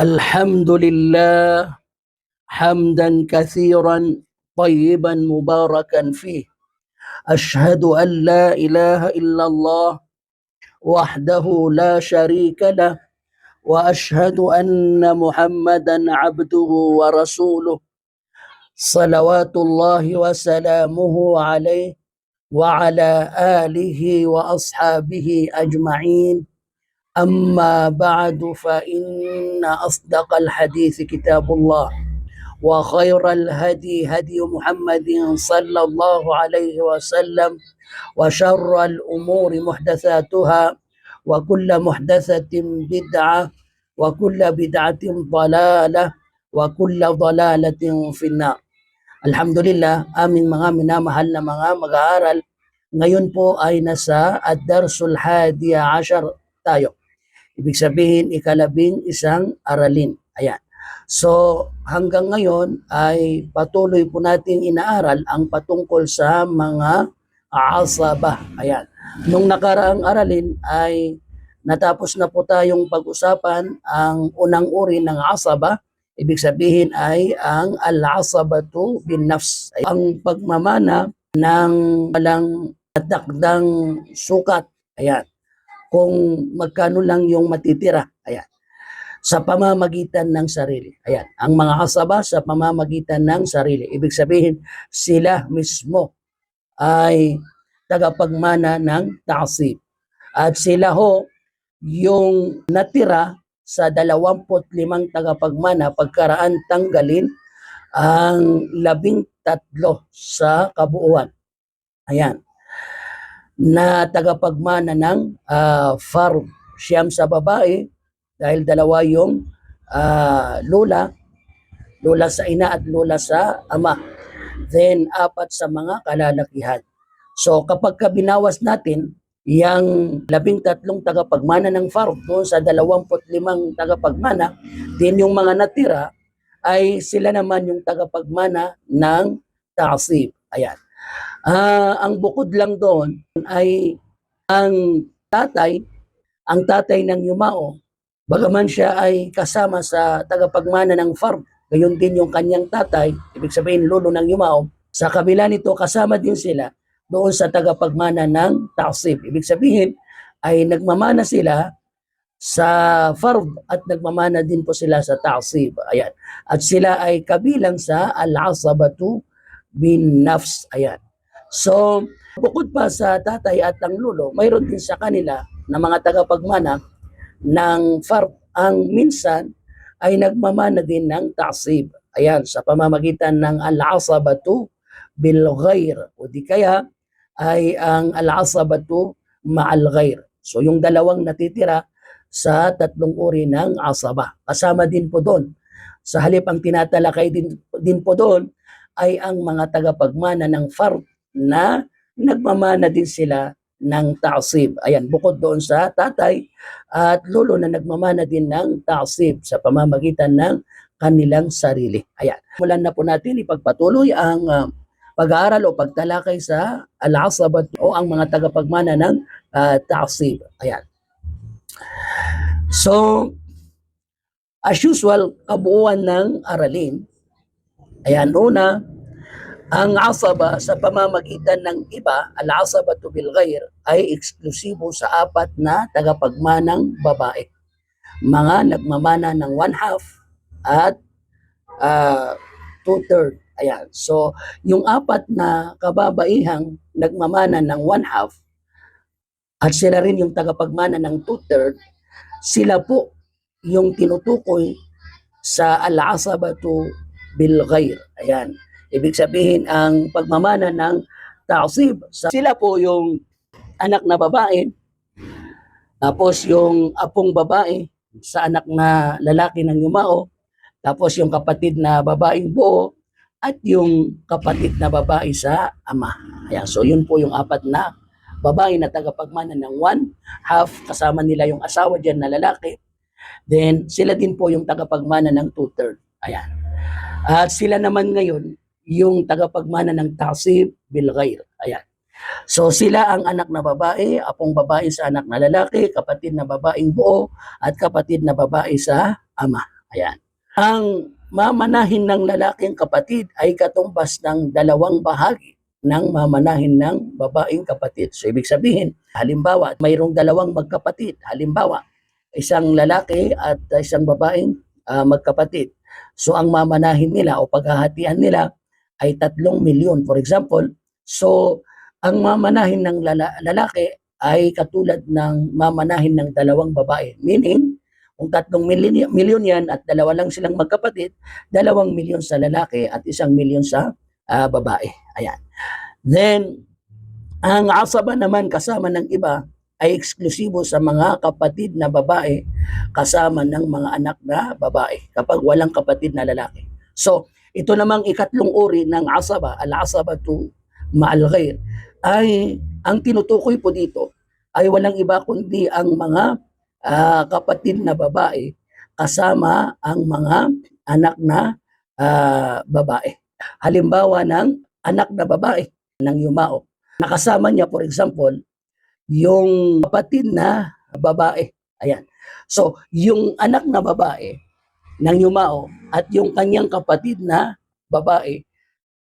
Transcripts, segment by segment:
الحمد لله حمدا كثيرا طيبا مباركا فيه. أشهد أن لا إله إلا الله وحده لا شريك له، وأشهد أن محمدا عبده ورسوله صلوات الله وسلامه عليه وعلى آله وأصحابه أجمعين. أما بعد، فإن أصدق الحديث كتاب الله، وخير الهدي هدي محمد صلى الله عليه وسلم، وشر الأمور محدثاتها، وكل محدثة بدعة، وكل بدعة ضلالة، وكل ضلالة في النار. Alhamdulillah, aming mga minamahal na mga mag-aaral, ngayon po ay nasa Ad-Darsul Hadiya Ashar tayo. Ibig sabihin, ika-11 aralin. Ayan. So, hanggang ngayon ay patuloy po nating inaaral ang patungkol sa mga asaba. Ayan. Nung nakaraang aralin ay natapos na po tayong pag-usapan ang unang uri ng asaba. Ibig sabihin ay ang al-asabatu bin nafs. Ang pagmamana ng walang takdang sukat. Ayan. Kung magkano lang yung matitira. Ayan. Sa pamamagitan ng sarili. Ayan. Ang mga asaba sa pamamagitan ng sarili. Ibig sabihin, sila mismo ay tagapagmana ng ta'sib. At sila ho, yung natira sa 25 tagapagmana, pagkaraan tanggalin ang 13 sa kabuuan. Ayan. Na tagapagmana ng farm. Siyam sa babae, dahil dalawa yung lola sa ina at lola sa ama. Then, 4 sa mga kalalakihan. So, kapag binawas natin, yung 13 tagapagmana ng farm doon sa 25 tagapagmana, din yung mga natira ay sila naman yung tagapagmana ng ta'sib. Ayan. Ang bukod lang doon ay ang tatay ng yumao, bagaman siya ay kasama sa tagapagmana ng farm, gayon din yung kanyang tatay, ibig sabihin lolo ng yumao, sa kabila nito kasama din sila doon sa tagapagmana ng ta'sib. Ibig sabihin ay nagmamana sila sa farm at nagmamana din po sila sa ta'sib. Ayan. At sila ay kabilang sa al-asabatu bin nafs. Ayan. So, bukod pa sa tatay at ang lolo, mayroon din sa kanila na mga tagapagmana ng farm. Ang minsan ay nagmamana din ng ta'sib. Ayan, sa pamamagitan ng al-asabatu bil ghair. O di kaya ay ang al-asabatu ma'al ghair. So, yung dalawang natitira sa 3 uri ng asaba. Kasama din po doon. Sa halip ang tinatalakay din po doon ay ang mga tagapagmana ng farm na nagmamana din sila ng ta'sib. Ayan, bukod doon sa tatay at lolo na nagmamana din ng ta'sib sa pamamagitan ng kanilang sarili. Ayan. Mulan na po natin ipagpatuloy ang pag-aaral o pagtalakay sa al-asabat o ang mga tagapagmana ng ta'sib. Ayan. So, as usual, kabuuan ng aralin. Ayan, una, ang asaba sa pamamagitan ng iba, al-asabatu bil ghair, ay eksklusibo sa 4 na tagapagmanang babae. Mga nagmamana ng 1/2 at 2/3. Ayan. So, yung 4 na kababaihang nagmamana ng 1/2 at sila rin yung tagapagmana ng 2/3, sila po yung tinutukoy sa al-asabatu bil ghair. Ayan. Ibig sabihin, ang pagmamana ng ta'sib, sila po yung anak na babae, tapos yung apong babae sa anak na lalaki ng yumao, tapos yung kapatid na babaeng buo, at yung kapatid na babae sa ama. Ayan, so yun po yung 4 na babae na tagapagmana ng 1/2, kasama nila yung asawa dyan na lalaki. Then, sila din po yung tagapagmana ng 2/3. Ayan. At sila naman ngayon, yung tagapagmana ng ta'sib bil ghair. Ayan. So sila ang anak na babae, apong babae sa anak na lalaki, kapatid na babaeng buo, at kapatid na babae sa ama. Ayan. Ang mamanahin ng lalaking kapatid ay katumbas ng dalawang bahagi ng mamanahin ng babaeng kapatid. So ibig sabihin, halimbawa, mayroong dalawang magkapatid. Halimbawa, isang lalaki at isang babaeng magkapatid. So ang mamanahin nila o paghahatian nila ay 3 milyon, for example. So ang mamanahin ng lalaki ay katulad ng mamanahin ng dalawang babae. Meaning, kung 3 milyon yan at dalawa lang silang magkapatid, 2 milyon sa lalaki at 1 milyon sa babae. Ayan. Then, ang asaba naman kasama ng iba ay eksklusibo sa mga kapatid na babae kasama ng mga anak na babae kapag walang kapatid na lalaki. So, ito namang ikatlong uri ng asaba, al-asabatu ma'al ghair, ay ang tinutukoy po dito ay walang iba kundi ang mga kapatid na babae kasama ang mga anak na babae. Halimbawa ng anak na babae ng yumao. Nakasama niya, for example, yung kapatid na babae. Ayan. So, yung anak na babae ng yumao at yung kanyang kapatid na babae,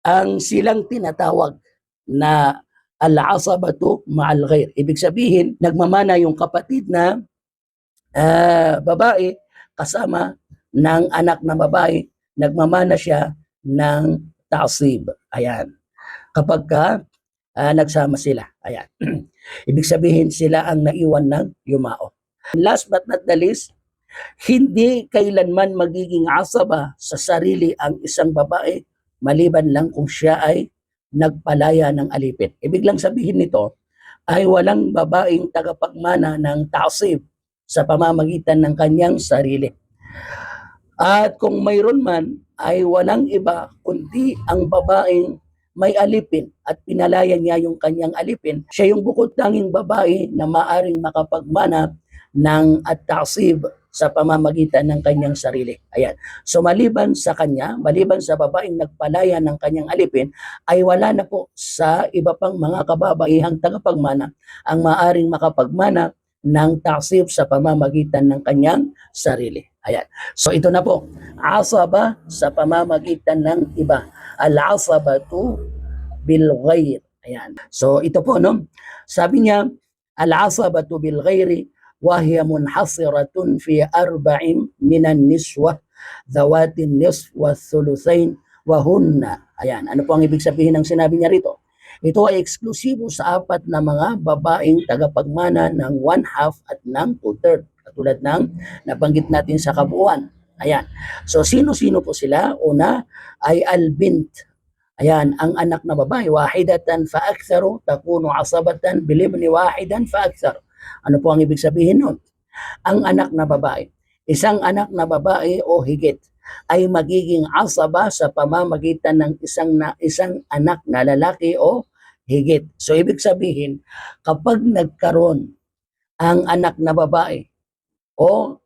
ang silang tinatawag na al-asabatu ma'al ghair. Ibig sabihin, nagmamana yung kapatid na babae kasama ng anak na babae, nagmamana siya ng ta'sib. Ayan. Kapag nagsama sila. Ayan. Ibig sabihin sila ang naiwan ng yumao. Last but not the least, hindi kailanman magiging asaba sa sarili ang isang babae maliban lang kung siya ay nagpalaya ng alipin. Ibig lang sabihin nito ay walang babaeng tagapagmana ng ta'sib sa pamamagitan ng kanyang sarili. At kung mayroon man ay walang iba kundi ang babaeng may alipin at pinalaya niya yung kanyang alipin, siya yung bukod tanging babae na maaring makapagmana ng at-ta'sib sa pamamagitan ng kanyang sarili. Ayan. So maliban sa kanya, maliban sa babaeng nagpalaya ng kanyang alipin, ay wala na po sa iba pang mga kababaihang tagapagmana ang maaring makapagmana ng ta'sib sa pamamagitan ng kanyang sarili. Ayan. So ito na po, asaba sa pamamagitan ng iba. Al-asabatu bil ghair. Ayan. So ito po, no? Sabi niya, al-asabatu bil ghairi wa hiya munhasiratun fi arba'in minan niswa dhawatin nisf wa thuluthain wa hunna. Ayan. Ano po ang ibig sabihin ng sinabi niya rito? Ito ay eksklusibo sa 4 na mga babaeng tagapagmana ng 1/2 at ng 2/3. Katulad ng nabanggit natin sa kabuuan. Ayan. So sino-sino po sila? Una ay al-bint. Ayan, ang anak na babae, wahidatan fa aktharu takunu asabatan bil ibni wahidan fa akthar. Ano po ang ibig sabihin nun? Ang anak na babae, isang anak na babae o higit ay magiging asaba sa pamamagitan ng isang anak na lalaki o higit. So ibig sabihin, kapag nagkaroon ang anak na babae o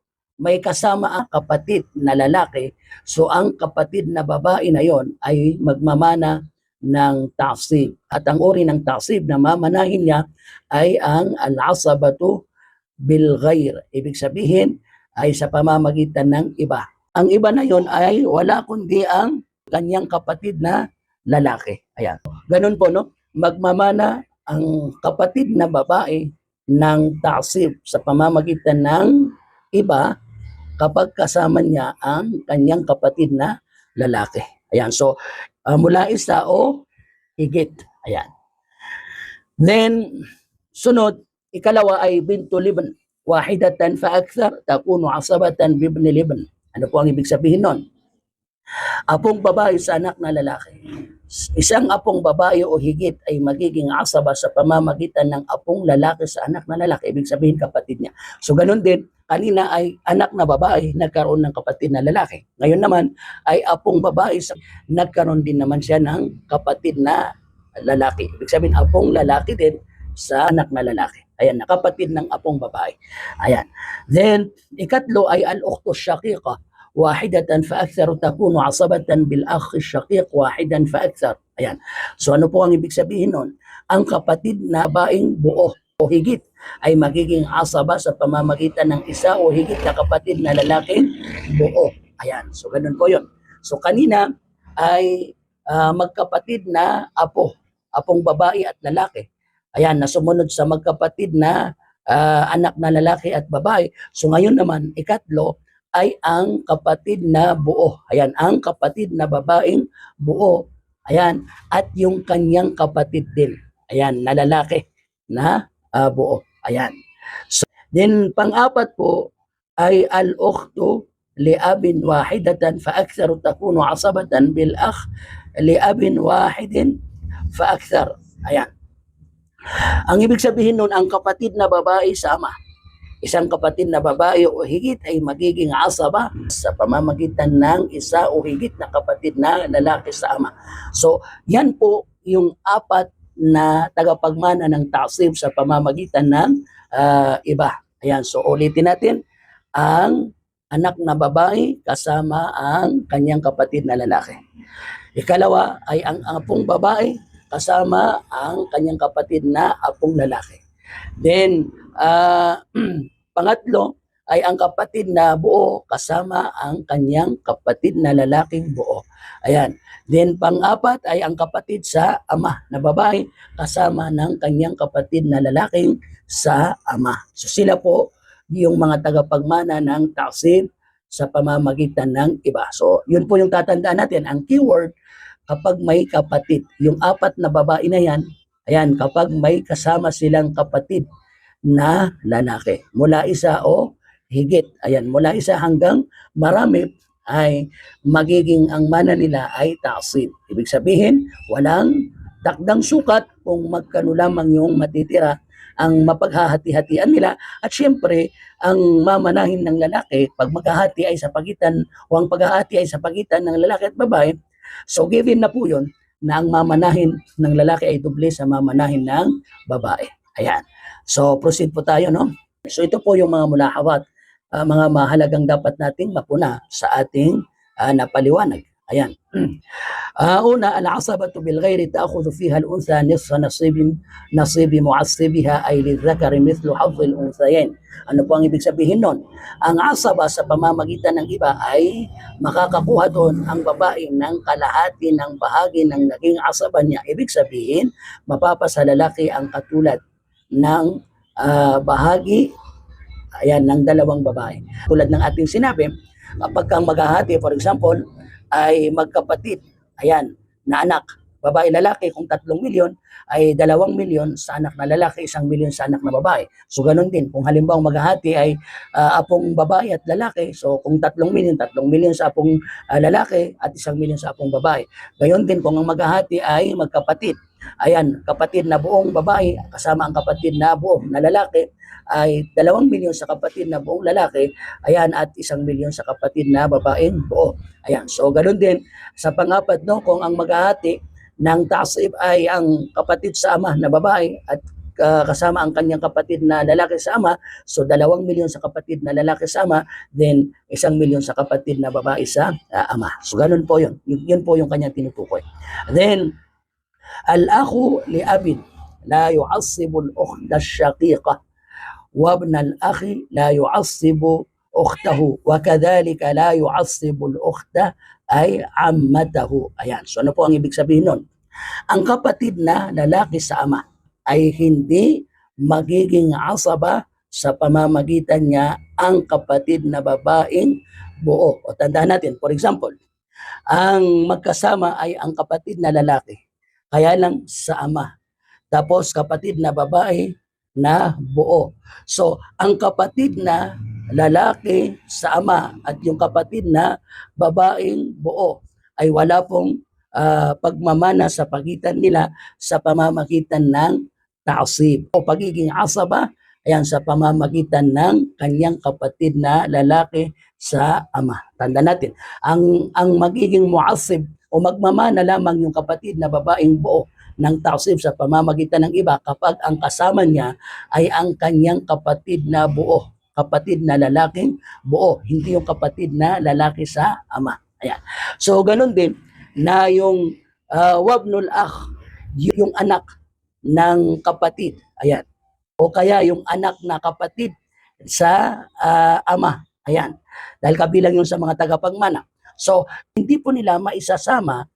may kasama ang kapatid na lalaki, so ang kapatid na babae na yon ay magmamana ng ta'sib. At ang uri ng ta'sib na mamanahin niya ay ang al-asabatu bil ghair. Ibig sabihin ay sa pamamagitan ng iba. Ang iba na yon ay wala kundi ang kanyang kapatid na lalaki. Ayan. Ganun po, no? Magmamana ang kapatid na babae ng ta'sib sa pamamagitan ng iba kapag kasama niya ang kanyang kapatid na lalaki. Ayan. So, mula isa o higit. Ayan. Then, sunod, ikalawa ay bintu libn. Wahidatan fa akthar takunu asabatan bibni libn. Ano po ang ibig sabihin nun? Apong babae sa anak na lalaki. Isang apong babae o higit ay magiging asaba sa pamamagitan ng apong lalaki sa anak na lalaki. Ibig sabihin kapatid niya. So ganun din, kanina ay anak na babae, nagkaroon ng kapatid na lalaki. Ngayon naman ay apong babae, nagkaroon din naman siya ng kapatid na lalaki. Ibig sabihin, apong lalaki din sa anak na lalaki. Ayan, nakapatid ng apong babae. Ayan. Then, ikatlo ay al-ukhtu syaqiqa. Wahidatan fa akthar takunu asabatan bil akhi syaqiq wahidan fa akthar. Ayan. So ano po ang ibig sabihin nun? Ang kapatid na babaeng buo o higit ay magiging asaba sa pamamagitan ng isa o higit na kapatid na lalaking buo. Ayan, so ganun po yun. So kanina ay magkapatid na apong babae at lalaki. Ayan, na sumunod sa magkapatid na anak na lalaki at babae. So ngayon naman, ikatlo ay ang kapatid na buo. Ayan, ang kapatid na babaeng buo. Ayan, at yung kanyang kapatid din. Ayan, na lalaki na buo. Ayan. So, then pang-apat po ay al-ukhtu liabin wahidatan fa-aktharu takunu asabatan bil-akh liabin wahidin fa-akthar. Ayan. Ang ibig sabihin nun, ang kapatid na babae sa ama. Isang kapatid na babae o higit ay magiging asaba sa pamamagitan ng isa o higit na kapatid na lalaki sa ama. So, yan po yung apat na tagapagmana ng ta'sib sa pamamagitan ng iba. Ayan, so ulitin natin, ang anak na babae kasama ang kanyang kapatid na lalaki. Ikalawa ay ang apong babae kasama ang kanyang kapatid na apong lalaki. Then, pangatlo ay ang kapatid na buo kasama ang kanyang kapatid na lalaking buo. Ayan. Then, pang-apat ay ang kapatid sa ama na babae kasama ng kanyang kapatid na lalaking sa ama. So, sila po yung mga tagapagmana ng ta'sib sa pamamagitan ng iba. So, yun po yung tatandaan natin. Ang keyword, kapag may kapatid, yung apat na babae na yan, ayan, kapag may kasama silang kapatid na lalaki, mula isa o higit, ayan, mula isa hanggang marami, ay magiging ang mana nila ay ta'sib. Ibig sabihin, walang takdang sukat kung magkano lamang yung matitira ang mapaghahati-hatian nila. At syempre, ang mamanahin ng lalaki, pag maghahati ay sa pagitan, o ang paghahati ay sa pagitan ng lalaki at babae, so given na po yun, na ang mamanahin ng lalaki ay doble sa mamanahin ng babae. Ayan. So proceed po tayo, no? So ito po yung mga mulahawat, mga mahalagang dapat nating mapuna sa ating napaliwanag. Ayan. Una, al-asabatu bil ghairi ta'khudhu fiha al-untha nisfa nasibi mu'assibiha ay lidhakari mithlu hadhi al-unthayain. Ano po ang ibig sabihin nun? Ang asaba sa pamamagitan ng iba ay makakakuha doon ang babae ng kalahati ng bahagi ng naging asaba niya. Ibig sabihin, mapapasa lalaki ang katulad ng bahagi, ayan, ng dalawang babae. Tulad ng ating sinabi, kapag kang maghahati, for example, ay magkapatid, ayan, na anak, babae lalaki, kung 3 milyon, ay 2 milyon sa anak na lalaki, 1 milyon sa anak na babae. So ganun din, kung halimbawa maghahati ay apong babae at lalaki, so kung 3 milyon sa apong lalaki at 1 milyon sa apong babae. Gayon din kung ang maghahati ay magkapatid, ayan, kapatid na buong babae kasama ang kapatid na buong na lalaki, ay 2 milyon sa kapatid na buong lalaki, ayan, at 1 milyon sa kapatid na babaeng buo. Ayan, so ganoon din sa pangapat, no, kung ang maghahati ng ta'sib ay ang kapatid sa ama na babae at kasama ang kanyang kapatid na lalaki sa ama, so 2 milyon sa kapatid na lalaki sa ama, then 1 milyon sa kapatid na babae sa ama. So ganoon po yun. Yun po yung kanyang tinutukoy. Then, al-akhu li abin la yu'assibu al-ukhta ash-shaqiqa وابن الأخ لا يعصب أخته وكذلك لا يعصب الأخت ay ammatahu. Ayan. So ano po ang ibig sabihin nun? Ang kapatid na lalaki sa ama ay hindi magiging asaba sa pamamagitan niya ang kapatid na babaeng buo. O tandaan natin, for example, ang magkasama ay ang kapatid na lalaki, kaya lang sa ama. Tapos kapatid na babae na buo. So, ang kapatid na lalaki sa ama at yung kapatid na babaeng buo ay wala pong pagmamana sa pagitan nila sa pamamagitan ng ta'sib o pagiging asaba, ayan, sa pamamagitan ng kanyang kapatid na lalaki sa ama. Tanda natin, ang magiging mu'assib o magmamana lamang yung kapatid na babaeng buo ng ta'sib sa pamamagitan ng iba kapag ang kasama niya ay ang kanyang kapatid na buo, kapatid na lalaking buo, hindi yung kapatid na lalaki sa ama. Ayan. So ganun din na yung wabnul akh, yung anak ng kapatid, ayan, o kaya yung anak na kapatid sa ama. Ayan. Dahil kabilang yun sa mga tagapagmana. So, hindi po nila maisasama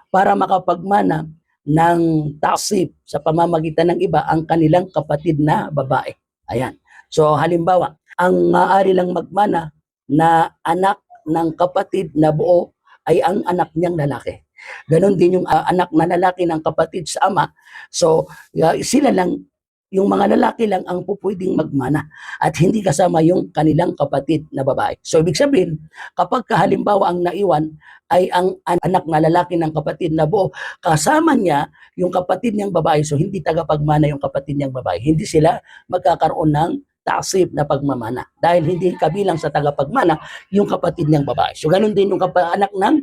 para makapagmana ng taksib sa pamamagitan ng iba ang kanilang kapatid na babae. Ayan. So, halimbawa, ang maaari lang magmana na anak ng kapatid na buo ay ang anak niyang lalaki. Ganon din yung anak na lalaki ng kapatid sa ama. So, sila lang, yung mga lalaki lang ang pupwedeng magmana at hindi kasama yung kanilang kapatid na babae. So, ibig sabihin, kapag halimbawa ang naiwan ay ang anak na lalaki ng kapatid na buo, kasama niya yung kapatid niyang babae, so hindi tagapagmana yung kapatid niyang babae. Hindi sila magkakaroon ng taksib na pagmamana dahil hindi kabilang sa tagapagmana yung kapatid niyang babae. So, ganun din yung anak ng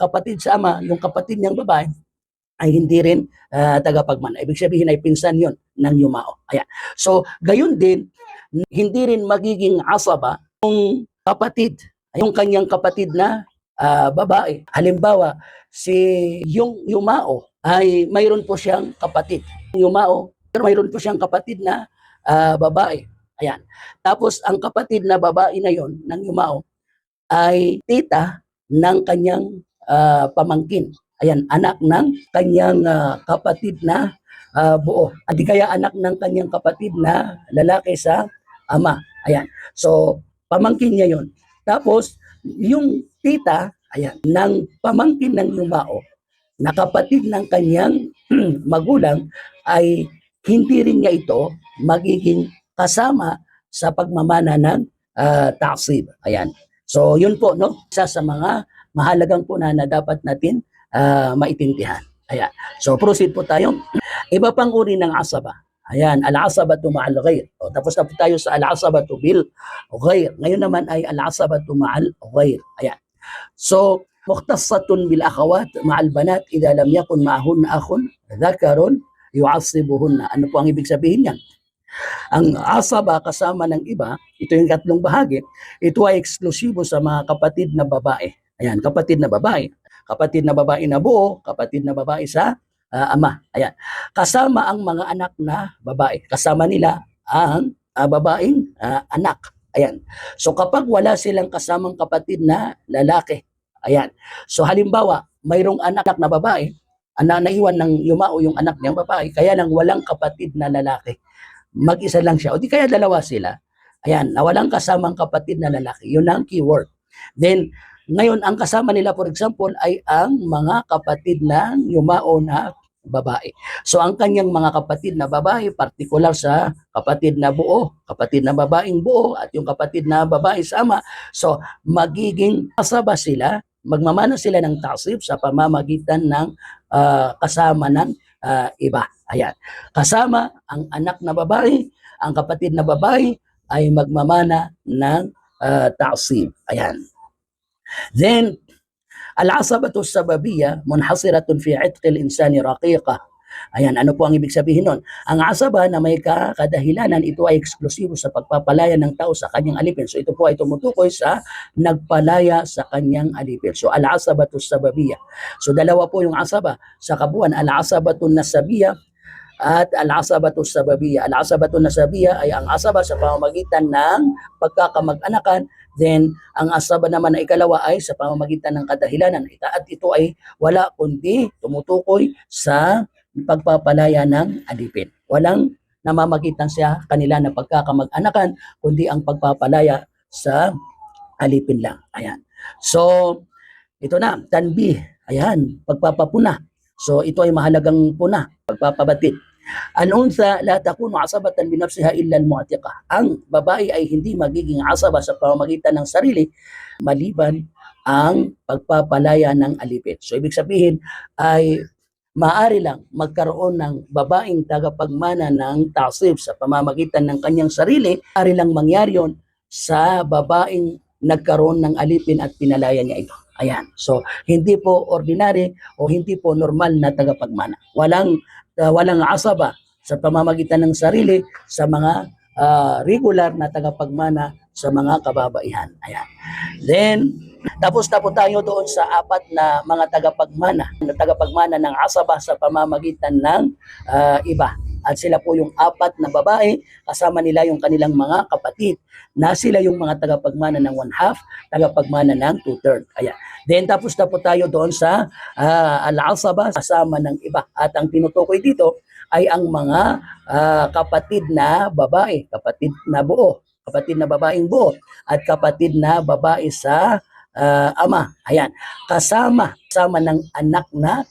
kapatid sa ama, yung kapatid niyang babae, ay hindi rin tagapagmana. Ibig sabihin ay pinsan yon ng yumao. Ayan. So, gayon din, hindi rin magiging asaba yung kapatid, yung kanyang kapatid na babae. Halimbawa, si yung yumao ay mayroon po siyang kapatid. Yumao, pero mayroon po siyang kapatid na babae. Ayan. Tapos, ang kapatid na babae na yon ng yumao ay tita ng kanyang pamangkin. Ayan, anak ng kanyang kapatid na buo. At di kaya anak ng kanyang kapatid na lalaki sa ama. Ayan. So, pamangkin niya yon. Tapos, yung tita, ayan, ng pamangkin ng yumao, na kapatid ng kanyang magulang, ay hindi rin niya ito magiging kasama sa pagmamana ng taksib. Ayan. So, yun po, no? Isa sa mga mahalagang puna na dapat natin maitindihan. Ayan. So, proceed po tayo. Iba pang uri ng asaba. Ayan, al-asabatu ma'al ghair. O, tapos na po tayo sa al-asabatu bil ghair. Ngayon naman ay al-asabatu ma'al ghair. Ayan. So, mukhtasatun bil akhawat ma'al banat idha lam yakun ma'ahunna akhun dhakarun yu'asibuhunna. Ano po ang ibig sabihin niyan? Ang asaba kasama ng iba, ito yung tatlong bahagi, ito ay eksklusibo sa mga kapatid na babae. Ayan, kapatid na babae. Kapatid na babae na buo, kapatid na babae sa ama. Ayan. Kasama ang mga anak na babae. Kasama nila ang babaeng anak. Ayan. So kapag wala silang kasamang kapatid na lalaki, ayan. So halimbawa, mayroong anak na babae, naiwan ng yumao yung anak niyang babae, kaya lang walang kapatid na lalaki. Mag-isa lang siya. O di kaya dalawa sila. Ayan, na walang kasamang kapatid na lalaki. Yun ang keyword. Then, ngayon, ang kasama nila, for example, ay ang mga kapatid ng yumao na babae. So, ang kanyang mga kapatid na babae, partikular sa kapatid na buo, kapatid na babaeng buo, at yung kapatid na babae sa ama. So, magiging kasaba sila, magmamana sila ng taksib sa pamamagitan ng kasama ng iba. Ayan. Kasama ang anak na babae, ang kapatid na babae ay magmamana ng taksib. Ayan. Then, al-asabatu sababiyya munhasiratun fi 'itqi al-insani raqiqa. Ayan, ano po ang ibig sabihin nun? Ang asaba na may kadahilanan, ito ay eksklusibo sa pagpapalaya ng tao sa kanyang alipin. So ito po ay tumutukoy sa nagpalaya sa kanyang alipin. So al-asabatu sababiyya. So dalawa po yung asaba sa kabuuan, al-asabatu nasabiyya at al-asabatu sababiyya. Al-asabatu nasabiyya ay ang asaba sa pamamagitan ng pagkakamag-anakan. Then, ang asaba naman na ikalawa ay sa pamamagitan ng kadahilanan. At ito ay wala kundi tumutukoy sa pagpapalaya ng alipin. Walang namamagitan sa kanila na pagkakamag-anakan, kundi ang pagpapalaya sa alipin lang. Ayan. So, ito na, tanbih. Ayan, pagpapapuna. So, ito ay mahalagang puna, pagpapabatid. Al-unsa la takunu asabatan bi nafsiha illa al-mu'tiqa. Ang babae ay hindi magiging asaba sa pamamagitan ng sarili maliban ang pagpapalaya ng alipin. So ibig sabihin ay maaari lang magkaroon ng babaeng tagapagmana ng taksib sa pamamagitan ng kanyang sarili. Maaari lang mangyari yon sa babaeng nagkaroon ng alipin at pinalaya niya ito. Ayan. So hindi po ordinary o hindi po normal na tagapagmana. Walang asaba sa pamamagitan ng sarili sa mga regular na tagapagmana sa mga kababaihan. Ayan. Then, tapos na po tayo doon sa apat na mga tagapagmana ng asaba sa pamamagitan ng iba. at sila po yung 4 na babae, kasama nila yung kanilang mga kapatid na sila yung mga tagapagmana ng 1/2, tagapagmana ng 2/3. Ayan. Then tapos na po tayo doon sa al-asaba, kasama ng iba. At ang tinutukoy dito ay ang mga kapatid na babae, kapatid na buo, kapatid na babaeng buo, at kapatid na babae sa ama. Ayan. Kasama ng anak na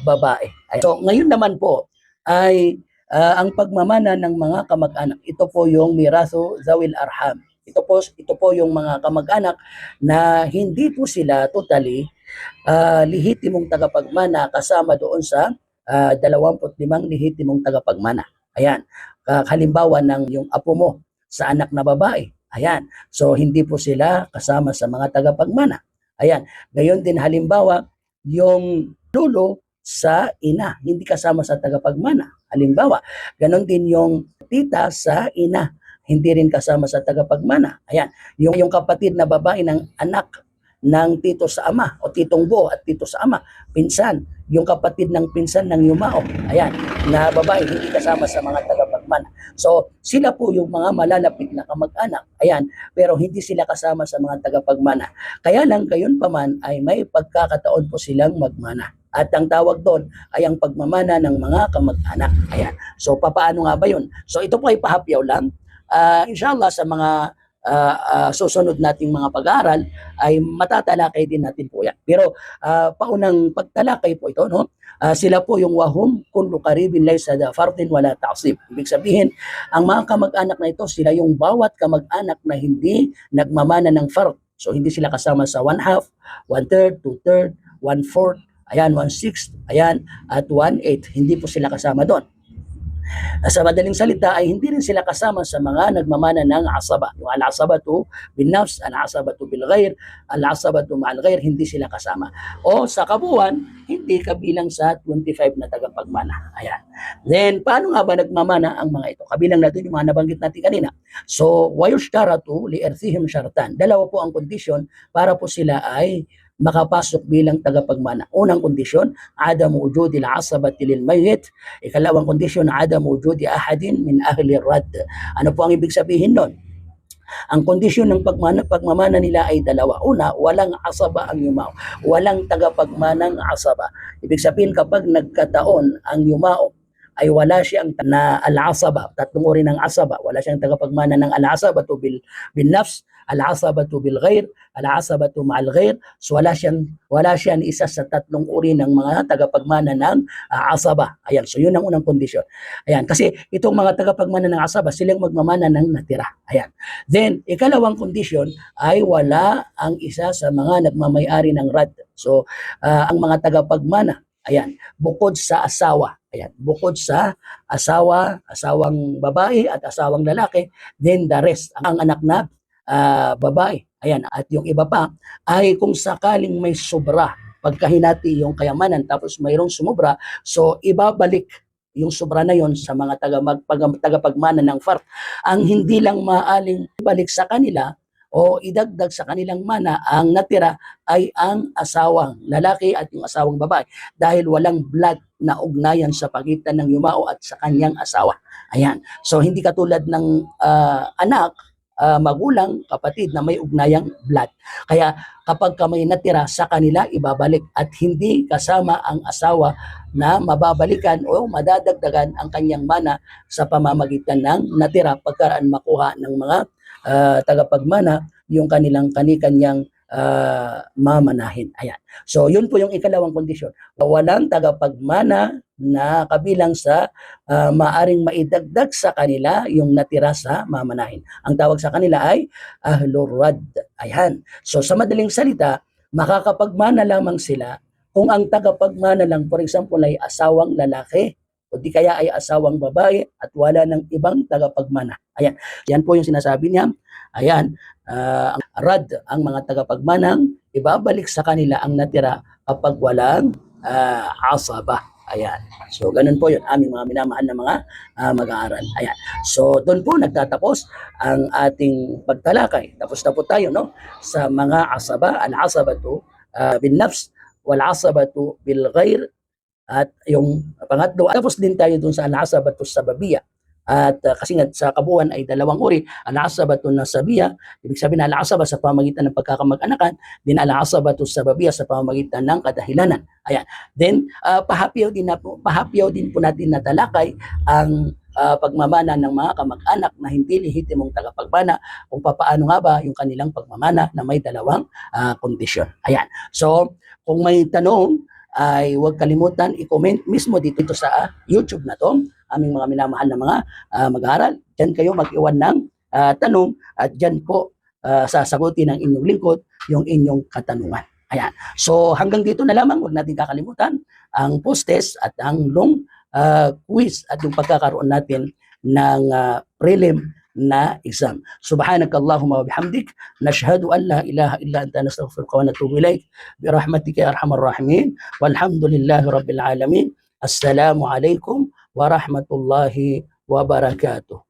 babae. Ayan. So ngayon naman po ay ang pagmamana ng mga kamag-anak. Ito po yung miraso zawil arham. Ito po yung mga kamag-anak na hindi po sila totally lihitimong tagapagmana kasama doon sa 25 lihitimong tagapagmana. Ayan. Halimbawa ng yung apo mo sa anak na babae. Ayan. So hindi po sila kasama sa mga tagapagmana. Ayan. Gayon din halimbawa yung lolo sa ina, hindi kasama sa tagapagmana. Halimbawa, ganon din yung tita sa ina, hindi rin kasama sa tagapagmana. Ayan. Yung kapatid na babae ng anak ng tito sa ama o titong buo at tito sa ama, pinsan, yung kapatid ng pinsan ng yumao, ayan, na babae, hindi kasama sa mga tagapagmana. So, sila po yung mga malalapit na kamag-anak, ayan, pero hindi sila kasama sa mga tagapagmana. Kaya lang, gayon pa man, ay may pagkakataon po silang magmana. At ang tawag doon ay ang pagmamana ng mga kamag-anak. Ayan. So, papaano nga ba yun? So, ito po ay pahapyaw lang. Inshallah, sa mga susunod nating mga pag-aaral ay matatalakay din natin po yan. Pero paunang pagtalakay po ito, no? Sila po yung wahum kullu qaribin laysa da fardin wala ta'sib. Ibig sabihin, ang mga kamag-anak na ito, sila yung bawat kamag-anak na hindi nagmamana ng fard. So hindi sila kasama sa 1/2, 1/3, 2/3, 1/4, ayan, 1/6, ayan, at 1/8. Hindi po sila kasama doon. Sa madaling salita ay hindi rin sila kasama sa mga nagmamana ng asaba. Yung al-asabatu bin nafs, al-asabatu bil ghair, al-asabatu ma'al ghair, hindi sila kasama. O sa kabuuan, hindi kabilang sa 25 na tagapagmana. Ayan. Then, paano nga ba nagmamana ang mga ito? Kabilang natin yung mga nabanggit natin kanina. So, wayushtaratu li erthihim syartan. Dalawa po ang kondisyon para po sila ay makapasok bilang tagapagmana. Unang kondisyon, adamu wujudi al-asabati lil mayyit. Ikalawang kondisyon, adamu wujudi ahadin min ahli rad. Ano po ang ibig sabihin doon? Ang kondisyon ng pagmamana nila ay dalawa. Una, walang asaba ang yumao. Walang tagapagmanang asaba. Ibig sabihin, kapag nagkataon ang yumao ay wala siyang na al-asaba, tatlong uri ng asaba, wala siyang tagapagmana ng al-asabatu bin nafs, al-asabatu bil ghair, al-asabatu ma'al ghair. So wala siyang isa sa tatlong uri ng mga tagapagmana ng asaba. Ayan, so yun ang unang kondisyon. Ayan, kasi itong mga tagapagmana ng asaba, silang magmamana ng natira. Ayan. Then, ikalawang kondisyon ay wala ang isa sa mga nagmamay-ari ng rad. So, ang mga tagapagmana, ayan, bukod sa asawa, ayan, bukod sa asawang babae at asawang lalaki, then the rest, ang anak na babae. Ayan, at yung iba pa ay kung sakaling may sobra, pagkahinati yung kayamanan tapos mayroong sumobra, so ibabalik yung sobra na yon sa mga tagapagmana ng fard. Ang hindi lang maaling ibalik sa kanila o idagdag sa kanilang mana ang natira ay ang asawang lalaki at yung asawang babae dahil walang blood na ugnayan sa pagitan ng yumao at sa kanyang asawa. Ayan. So hindi katulad ng anak, magulang, kapatid na may ugnayang blood. Kaya kapag may natira sa kanila, ibabalik at hindi kasama ang asawa na mababalikan o madadagdagan ang kanyang mana sa pamamagitan ng natira pagkaraan makuha ng mga tagapagmana yung kanilang kani-kanyang mamanahin. Ayan. So yun po yung ikalawang kondisyon. Walang tagapagmana na kabilang sa maaring maidagdag sa kanila yung natira sa mamanahin. Ang tawag sa kanila ay ahlur rad. Ayan. So sa madaling salita, makakapagmana lamang sila kung ang tagapagmana lang, for example, ay asawang lalaki o di kaya ay asawang babae at wala ng ibang tagapagmana. Ayan. Yan po yung sinasabi niya. Ayan. Rad ang mga tagapagmanang ibabalik sa kanila ang natira kapag walang asaba. Ayan. So, ganun po yun, aming mga minamahal na mga mag-aaral. Ayan. So, doon po nagtatapos ang ating pagtalakay. Tapos na po tayo, no? Sa mga asaba, al-asabatu bin nafs, wal-asabatu bil ghair, At yung pangatlo, tapos din tayo dun sa al-asabatu sababiyya. At kasi nga sa kabuuan ay dalawang uri, al-asabatu nasabiyya, ibig sabihin al-asaba sa pamamagitan ng pagkakamag-anakan, din al-asabatu sababiyya sa pamamagitan ng kadahilanan. Ayan. Then pahapyaw din po natin natalakay ang pagmamana ng mga kamag-anak na hindi lehitimong tagapagmana, kung papaano nga ba yung kanilang pagmamana na may dalawang kondisyon. Ayan. So, kung may tanong, ay huwag kalimutan i-comment mismo dito sa YouTube na to, aming mga minamahal na mga mag-aaral. Diyan kayo mag-iwan ng tanong at diyan po sasagutin ng inyong lingkod yung inyong katanungan. Ayan. So hanggang dito na lamang, huwag natin kakalimutan ang post-test at ang long quiz at yung pagkakaroon natin ng prelim na exam. Subhanakallahumma wa bihamdik, nashhadu an la ilaha illa anta, nastaghfiruka wa natubu ilaik, birahmatika ya arhamar rahimin, walhamdulillahi rabbil alamin. Assalamu alaikum warahmatullahi wabarakatuh.